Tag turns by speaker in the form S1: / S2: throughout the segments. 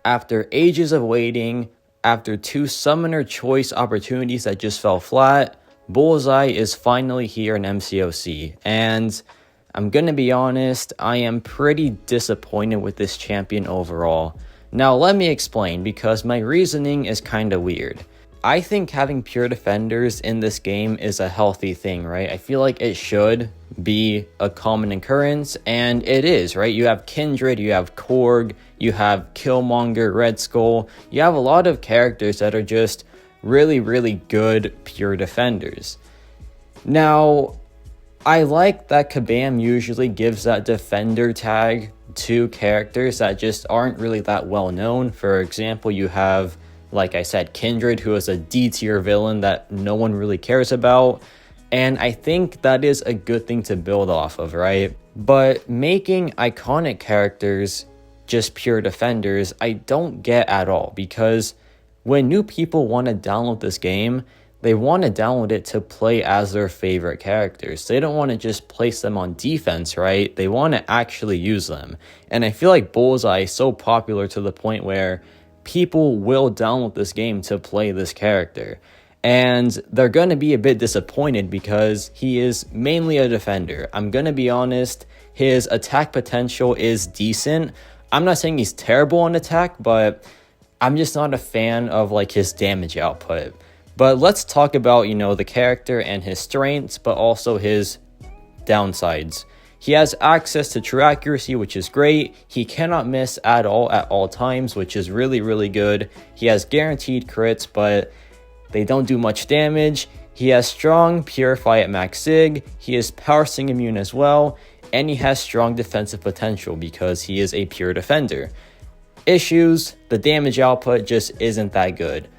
S1: After ages of waiting, after 2 summoner choice opportunities that just fell flat, Bullseye is finally here in MCOC, and I'm gonna be honest, I am pretty disappointed with this champion overall. Now let me explain, because my reasoning is kinda weird. I think having pure defenders in this game is a healthy thing, right? I feel like it should be a common occurrence, and it is, right? You have Kindred, you have Korg, you have Killmonger, Red Skull. You have a lot of characters that are just really, really good pure defenders. Now, I like that Kabam usually gives that defender tag to characters that just aren't really that well known. For example, you have, like I said, Kindred, who is a D tier villain that no one really cares about. And I think that is a good thing to build off of, right? But making iconic characters just pure defenders, I don't get at all, because when new people want to download this game, they want to download it to play as their favorite characters. They don't want to just place them on defense, right? They want to actually use them. And I feel like Bullseye is so popular to the point where people will download this game to play this character. And they're going to be a bit disappointed because he is mainly a defender. I'm going to be honest, his attack potential is decent. I'm not saying he's terrible on attack, but I'm just not a fan of like his damage output. But let's talk about, the character and his strengths, but also his downsides. He has access to true accuracy, which is great. He cannot miss at all times, which is really, really good. He has guaranteed crits, but they don't do much damage. He has strong Purify at max sig. He is Power Sting immune as well. And he has strong defensive potential because he is a pure defender. Issues, the damage output just isn't that good.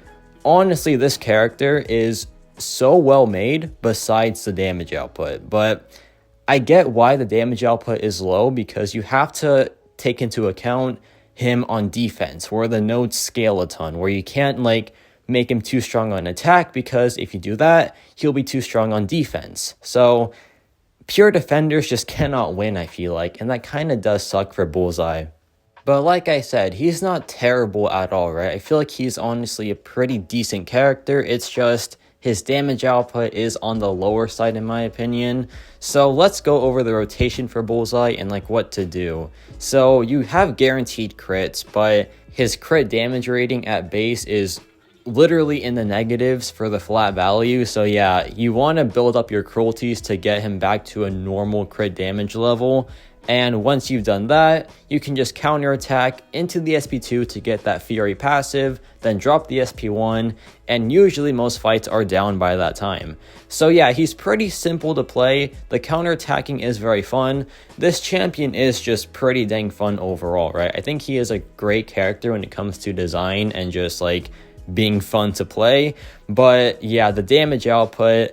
S1: Honestly, this character is so well made besides the damage output, but I get why the damage output is low, because you have to take into account him on defense, where the nodes scale a ton, where you can't make him too strong on attack, because if you do that, he'll be too strong on defense. So pure defenders just cannot win, I feel like, and that kind of does suck for Bullseye. But like I said, he's not terrible at all, right? I feel like he's honestly a pretty decent character. It's just his damage output is on the lower side in my opinion. So let's go over the rotation for Bullseye and what to do. So you have guaranteed crits, but his crit damage rating at base is literally in the negatives for the flat value. So yeah, you want to build up your cruelties to get him back to a normal crit damage level. And once you've done that, you can just counterattack into the SP2 to get that Fury passive, then drop the SP1, and usually most fights are down by that time. So yeah, he's pretty simple to play. The counterattacking is very fun. This champion is just pretty dang fun overall, right? I think he is a great character when it comes to design and just being fun to play. But yeah, the damage output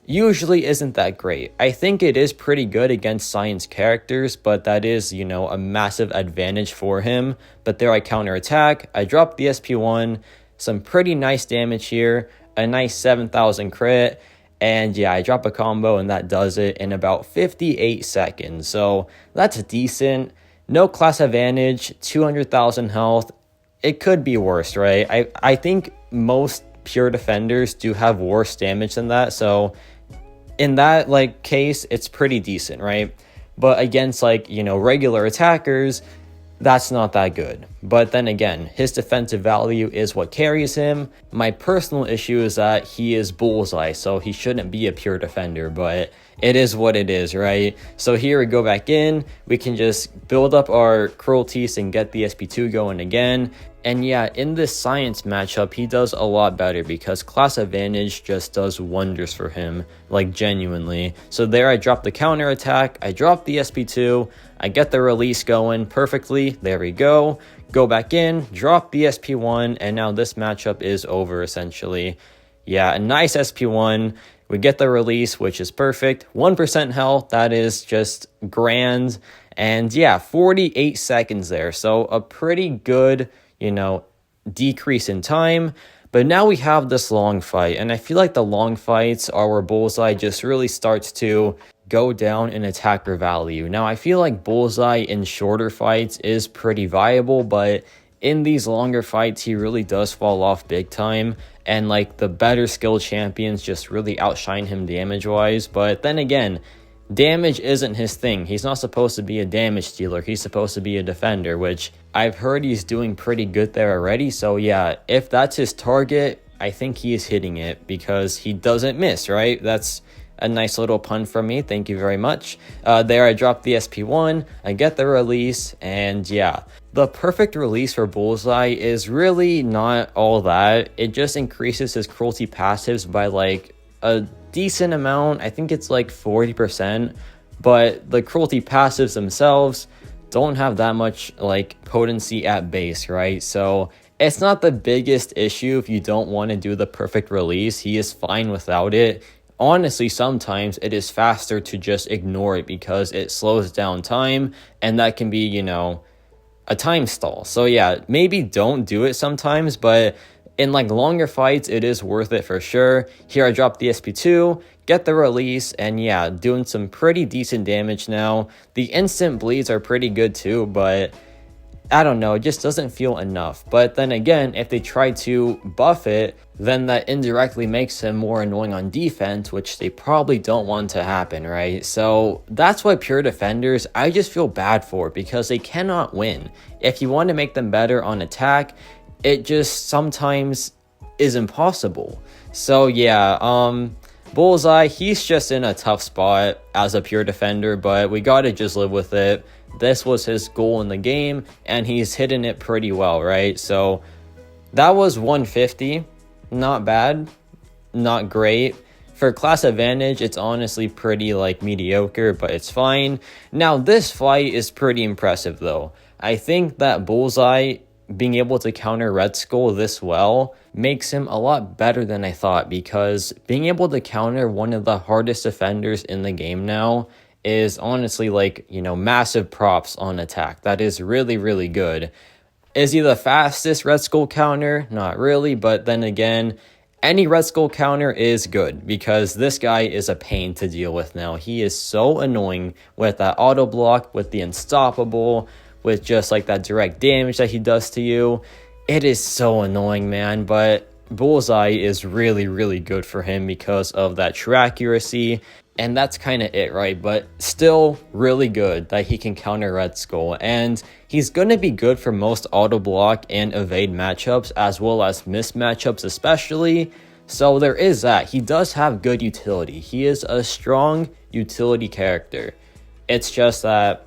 S1: usually isn't that great. I think it is pretty good against science characters, but that is, a massive advantage for him. But there I counterattack, I drop the SP1, some pretty nice damage here, a nice 7,000 crit, and yeah, I drop a combo and that does it in about 58 seconds. So that's decent. No class advantage, 200,000 health. It could be worse, right? I think most pure defenders do have worse damage than that, so in that case it's pretty decent, right? But against regular attackers, that's not that good. But then again, his defensive value is what carries him. My personal issue is that he is Bullseye, so he shouldn't be a pure defender, but it is what it is, right? So here we go back in, we can just build up our cruelties and get the SP2 going again. And yeah, in this science matchup, he does a lot better because class advantage just does wonders for him, genuinely. So there I drop the counter attack, I drop the SP2, I get the release going perfectly, there we go. Go back in, drop the SP1, and now this matchup is over essentially. Yeah, a nice SP1. We get the release, which is perfect. 1% health, that is just grand. And yeah, 48 seconds there. So a pretty good, decrease in time. But now we have this long fight. And I feel like the long fights are where Bullseye just really starts to go down in attacker value. Now, I feel like Bullseye in shorter fights is pretty viable, but in these longer fights, he really does fall off big time. And like the better skilled champions just really outshine him damage wise. But then again, damage isn't his thing. He's not supposed to be a damage dealer. He's supposed to be a defender, which I've heard he's doing pretty good there already. So yeah, if that's his target, I think he is hitting it because he doesn't miss, right? That's a nice little pun from me. Thank you very much. There I dropped the SP1, I get the release, and yeah. The perfect release for Bullseye is really not all that. It just increases his cruelty passives by like a decent amount. I think it's like 40%, but the cruelty passives themselves don't have that much like potency at base, right? So it's not the biggest issue if you don't want to do the perfect release. He is fine without it. Honestly, sometimes it is faster to just ignore it because it slows down time, and that can be, you know, a time stall. So yeah, maybe don't do it sometimes, but in like longer fights, it is worth it for sure. Here I dropped the SP2, get the release, and yeah, doing some pretty decent damage now. The instant bleeds are pretty good too, but I don't know, it just doesn't feel enough. But then again, if they try to buff it, then that indirectly makes him more annoying on defense, which they probably don't want to happen, right? So that's why pure defenders, I just feel bad for because they cannot win. If you want to make them better on attack, it just sometimes is impossible. So yeah, Bullseye, he's just in a tough spot as a pure defender, but we gotta just live with it. This was his goal in the game, and he's hitting it pretty well, right? So that was 150. Not bad, not great. For class advantage, it's honestly pretty like mediocre, but it's fine. Now, this fight is pretty impressive though. I think that Bullseye being able to counter Red Skull this well makes him a lot better than I thought, because being able to counter one of the hardest defenders in the game now is honestly like, you know, massive props on attack. That is really, really good. Is he the fastest Red Skull counter? Not really, but then again, any Red Skull counter is good because this guy is a pain to deal with now. He is so annoying with that auto block, with the unstoppable, with just like that direct damage that he does to you. It is so annoying, man, but Bullseye is really, really good for him because of that true accuracy. And that's kind of it, right? But still really good that he can counter Red Skull. And he's going to be good for most auto block and evade matchups, as well as miss matchups especially. So there is that. He does have good utility. He is a strong utility character. It's just that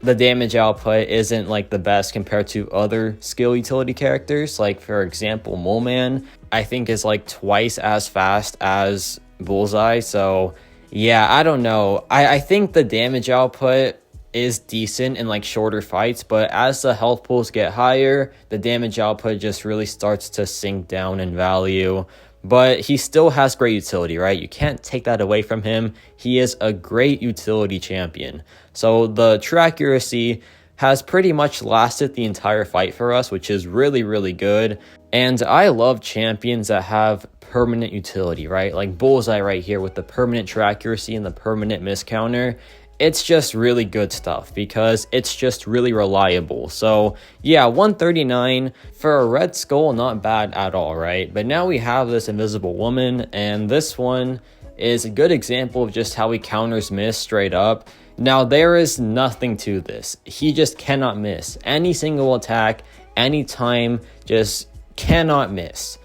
S1: the damage output isn't like the best compared to other skill utility characters. Like for example, Mole Man, I think is like twice as fast as Bullseye. So yeah, I don't know. I think the damage output is decent in like shorter fights, but as the health pools get higher, the damage output just really starts to sink down in value. But he still has great utility, right? You can't take that away from him. He is a great utility champion. So the true accuracy has pretty much lasted the entire fight for us, which is really, really good. And I love champions that have permanent utility, right? Like Bullseye right here with the permanent true accuracy and the permanent miss counter. It's just really good stuff because it's just really reliable. So yeah, 139 for a Red Skull, not bad at all, right? But now we have this Invisible Woman, and this one is a good example of just how he counters miss straight up. Now there is nothing to this. He just cannot miss. Any single attack, anytime, just cannot miss.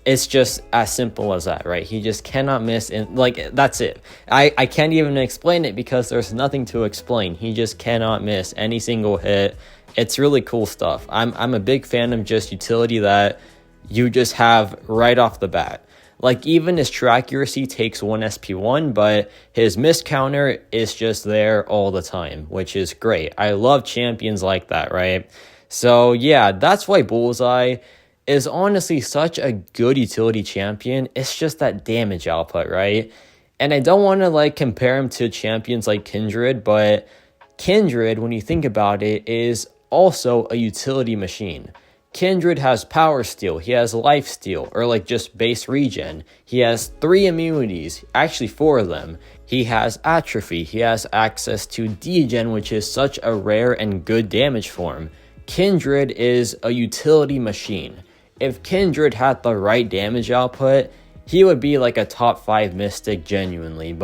S1: It's just as simple as that, right? He just cannot miss, and like that's it. I can't even explain it because there's nothing to explain. He just cannot miss any single hit. It's really cool stuff. I'm a big fan of just utility that you just have right off the bat. Like even his true accuracy takes 1 SP1, but his miss counter is just there all the time, which is great. I love champions like that, right? So yeah, that's why Bullseye is honestly such a good utility champion. It's just that damage output, right? And I don't want to like compare him to champions like Kindred, but Kindred, when you think about it, is also a utility machine. Kindred has power steal, he has life steal, or like just base regen. He has 3 immunities, actually 4 of them. He has atrophy, he has access to degen, which is such a rare and good damage form. Kindred is a utility machine. If Kindred had the right damage output, he would be like a top 5 Mystic genuinely,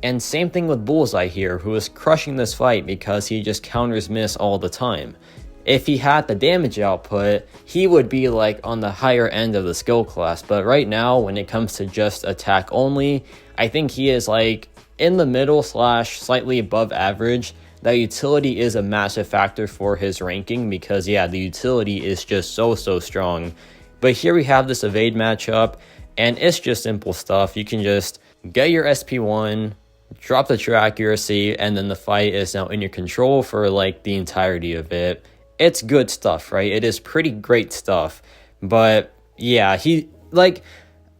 S1: and same thing with Bullseye here, who is crushing this fight because he just counters miss all the time. If he had the damage output, he would be like on the higher end of the skill class, but right now when it comes to just attack only, I think he is like in the middle / slightly above average. That utility is a massive factor for his ranking because yeah, the utility is just so strong. But here we have this evade matchup, and it's just simple stuff. You can just get your SP1, drop the true accuracy, and then the fight is now in your control for like the entirety of it. It's good stuff, right? It is pretty great stuff. But yeah,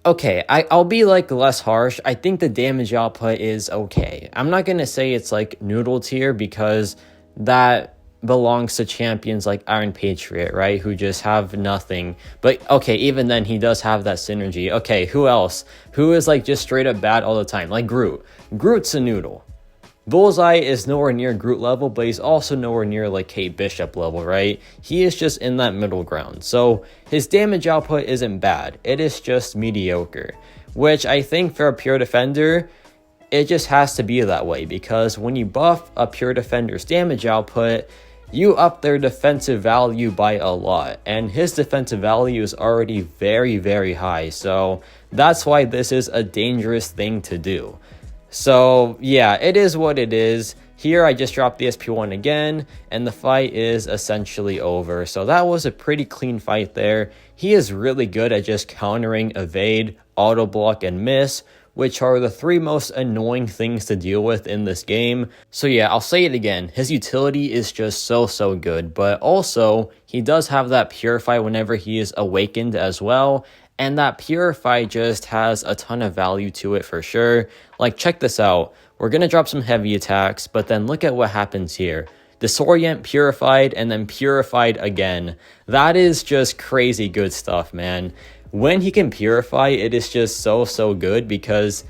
S1: okay, I'll be like less harsh. I think the damage output is okay. I'm not gonna say it's like noodle tier because that belongs to champions like Iron Patriot, right? Who just have nothing. But okay, even then he does have that synergy. Okay, who else? Who is like just straight up bad all the time? Like Groot. Groot's a noodle. Bullseye is nowhere near Groot level, but he's also nowhere near like Kate Bishop level, right? He is just in that middle ground. So his damage output isn't bad. It is just mediocre, which I think for a pure defender, it just has to be that way because when you buff a pure defender's damage output, you up their defensive value by a lot, and his defensive value is already very high. So that's why this is a dangerous thing to do. So yeah, it is what it is. Here I just dropped the SP1 again, and the fight is essentially over. So that was a pretty clean fight there. He is really good at just countering, evade, auto block, and miss, which are the 3 most annoying things to deal with in this game. So yeah, I'll say it again. His utility is just so good, but also he does have that Purify whenever he is awakened as well. And that Purify just has a ton of value to it for sure. Like, check this out. We're going to drop some heavy attacks, but then look at what happens here. Disorient, Purified, and then Purified again. That is just crazy good stuff, man. When he can Purify, it is just so good because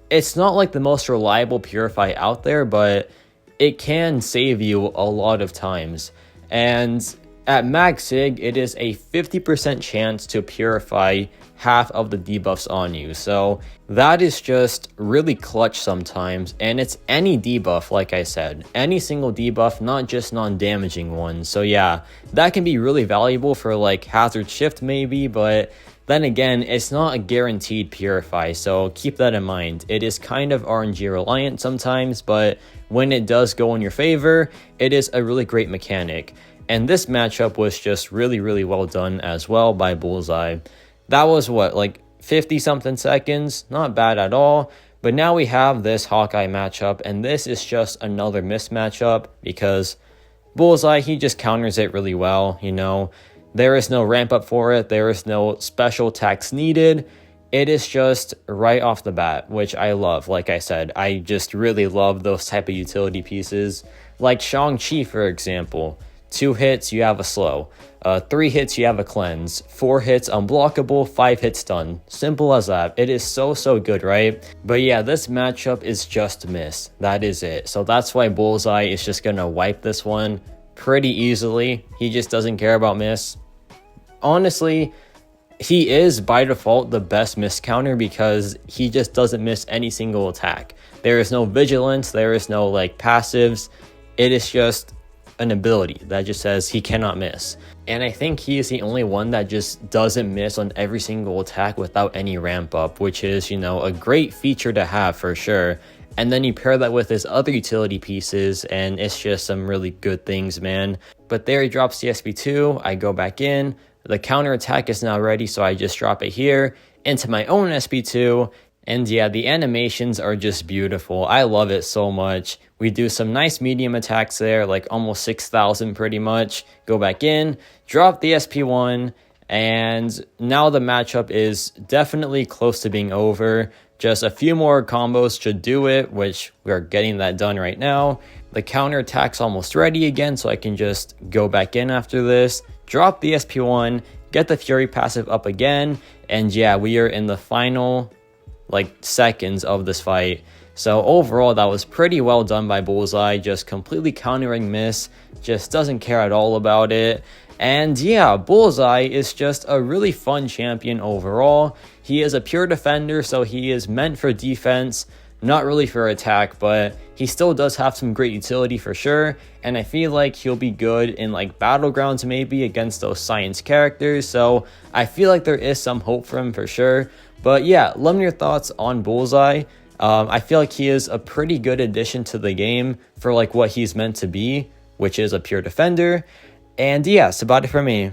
S1: it's not like the most reliable Purify out there, but it can save you a lot of times. And at max sig, it is a 50% chance to purify half of the debuffs on you. So that is just really clutch sometimes. And it's any debuff, like I said. Any single debuff, not just non-damaging ones. So yeah, that can be really valuable for like Hazard Shift maybe, but then again, it's not a guaranteed purify. So keep that in mind. It is kind of RNG reliant sometimes, but when it does go in your favor, it is a really great mechanic. And this matchup was just really well done as well by Bullseye. That was what, like 50 something seconds? Not bad at all. But now we have this Hawkeye matchup, and this is just another miss matchup because Bullseye, he just counters it really well, you know. There is no ramp up for it. There is no special attacks needed. It is just right off the bat, which I love. Like I said, I just really love those type of utility pieces. Like Shang-Chi, for example. 2 hits, you have a slow. 3 hits, you have a cleanse. 4 hits, unblockable. 5 hits, stun. Simple as that. It is so good, right? But yeah, this matchup is just miss. That is it. So that's why Bullseye is just gonna wipe this one pretty easily. He just doesn't care about miss. Honestly, he is by default the best miss counter because he just doesn't miss any single attack. There is no vigilance. There is no like passives. It is just an ability that just says he cannot miss. And I think he is the only one that just doesn't miss on every single attack without any ramp up, which is, you know, a great feature to have for sure. And then you pair that with his other utility pieces and it's just some really good things, man. But there he drops the SP2, I go back in, the counter attack is now ready, so I just drop it here into my own SP2. And yeah, the animations are just beautiful. I love it so much. We do some nice medium attacks there, like almost 6,000 pretty much. Go back in, drop the SP1, and now the matchup is definitely close to being over. Just a few more combos should do it, which we're getting that done right now. The counter attack's almost ready again, so I can just go back in after this, drop the SP1, get the Fury passive up again, and yeah, we are in the final like seconds of this fight. So overall, that was pretty well done by Bullseye, just completely countering miss, just doesn't care at all about it. And yeah, Bullseye is just a really fun champion overall. He is a pure defender, so he is meant for defense, not really for attack, but he still does have some great utility for sure. And I feel like he'll be good in like Battlegrounds maybe against those science characters. So I feel like there is some hope for him for sure. But yeah, let me know your thoughts on Bullseye. I feel like he is a pretty good addition to the game for like what he's meant to be, which is a pure defender. And yeah, that's about it for me.